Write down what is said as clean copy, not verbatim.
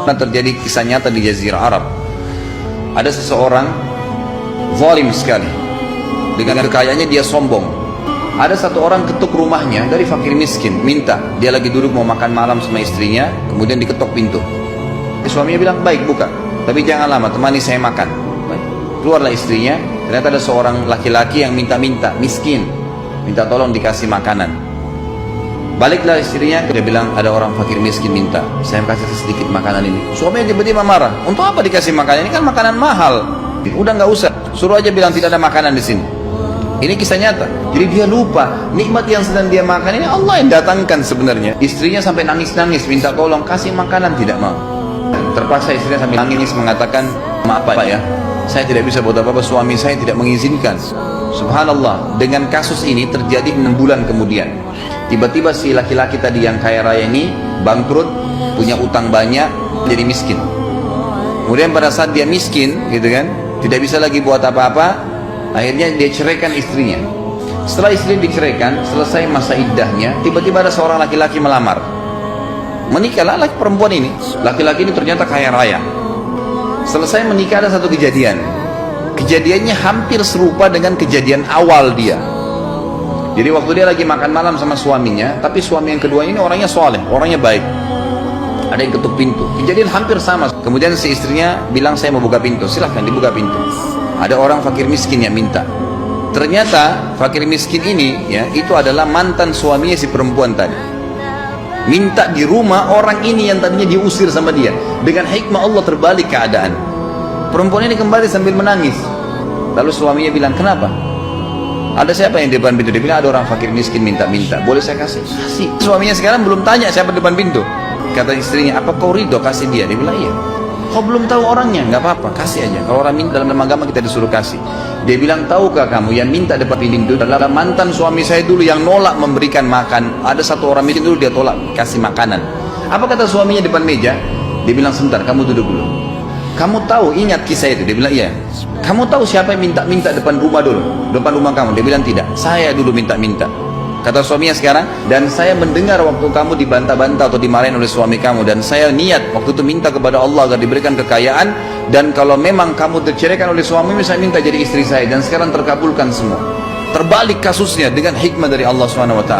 Nah, terjadi kisah nyata di Jazirah Arab. Ada seseorang zalim sekali, dengan kekayaannya dia sombong. Ada satu orang ketuk rumahnya dari fakir miskin, minta. Dia lagi duduk mau makan malam sama istrinya, kemudian diketok pintu. Suaminya bilang, baik buka, tapi jangan lama, temani saya makan. Baik. Keluarlah istrinya, ternyata ada seorang laki-laki yang minta-minta, miskin, minta tolong dikasih makanan. Baliklah istrinya, dia bilang ada orang fakir miskin minta, saya kasih sedikit makanan ini. Suaminya tiba-tiba marah, untuk apa dikasih makanan? Ini kan makanan mahal. Udah nggak usah, suruh aja bilang tidak ada makanan di sini. Ini kisah nyata. Jadi dia lupa nikmat yang sedang dia makan ini Allah yang datangkan sebenarnya. Istrinya sampai nangis-nangis minta tolong kasih makanan, tidak mau. Terpaksa istrinya sambil nangis mengatakan, maaf Pak ya, saya tidak bisa buat apa-apa, suami saya tidak mengizinkan. Subhanallah, dengan kasus ini terjadi 6 bulan kemudian. Tiba-tiba si laki-laki tadi yang kaya raya ini bangkrut, punya utang banyak, jadi miskin. Kemudian pada saat dia miskin, gitu kan, tidak bisa lagi buat apa-apa, akhirnya dia ceraikan istrinya. Setelah istri diceraikan, selesai masa iddahnya, tiba-tiba ada seorang laki-laki melamar. Menikahlah laki perempuan ini. Laki-laki ini ternyata kaya raya. Selesai menikah ada satu kejadian. Kejadiannya hampir serupa dengan kejadian awal dia. Jadi waktu dia lagi makan malam sama suaminya, tapi suami yang kedua ini orangnya soleh, orangnya baik. Ada yang ketuk pintu, kejadian hampir sama. Kemudian si istrinya bilang, saya mau buka pintu, silahkan dibuka pintu. Ada orang fakir miskin yang minta. Ternyata fakir miskin ini ya, itu adalah mantan suaminya si perempuan tadi. Minta di rumah orang ini yang tadinya diusir sama dia. Dengan hikmah Allah terbalik keadaan. Perempuan ini kembali sambil menangis. Lalu suaminya bilang, kenapa? Ada siapa yang di depan pintu? Dia bilang, ada orang fakir miskin minta-minta. Boleh saya kasih? Kasih. Suaminya sekarang belum tanya siapa di depan pintu. Kata istrinya, apa kau ridho kasih dia? Dia bilang, iya. Kau belum tahu orangnya? Nggak apa-apa, kasih aja. Kalau orang minta dalam agama kita disuruh kasih. Dia bilang, tahukah kamu yang minta depan pintu adalah mantan suami saya dulu yang nolak memberikan makan. Ada satu orang miskin dulu dia tolak kasih makanan. Apa kata suaminya depan meja? Dia bilang, sebentar, kamu duduk dulu. Kamu tahu, ingat kisah itu? Dia bilang, iya. Kamu tahu siapa yang minta-minta depan rumah dulu? Depan rumah kamu? Dia bilang, tidak. Saya dulu minta-minta. Kata suaminya sekarang, dan saya mendengar waktu kamu dibantah-bantah atau dimarahin oleh suami kamu, dan saya niat waktu itu minta kepada Allah agar diberikan kekayaan, dan kalau memang kamu terceraikan oleh suamimu, saya minta jadi istri saya, dan sekarang terkabulkan semua. Terbalik kasusnya dengan hikmah dari Allah SWT.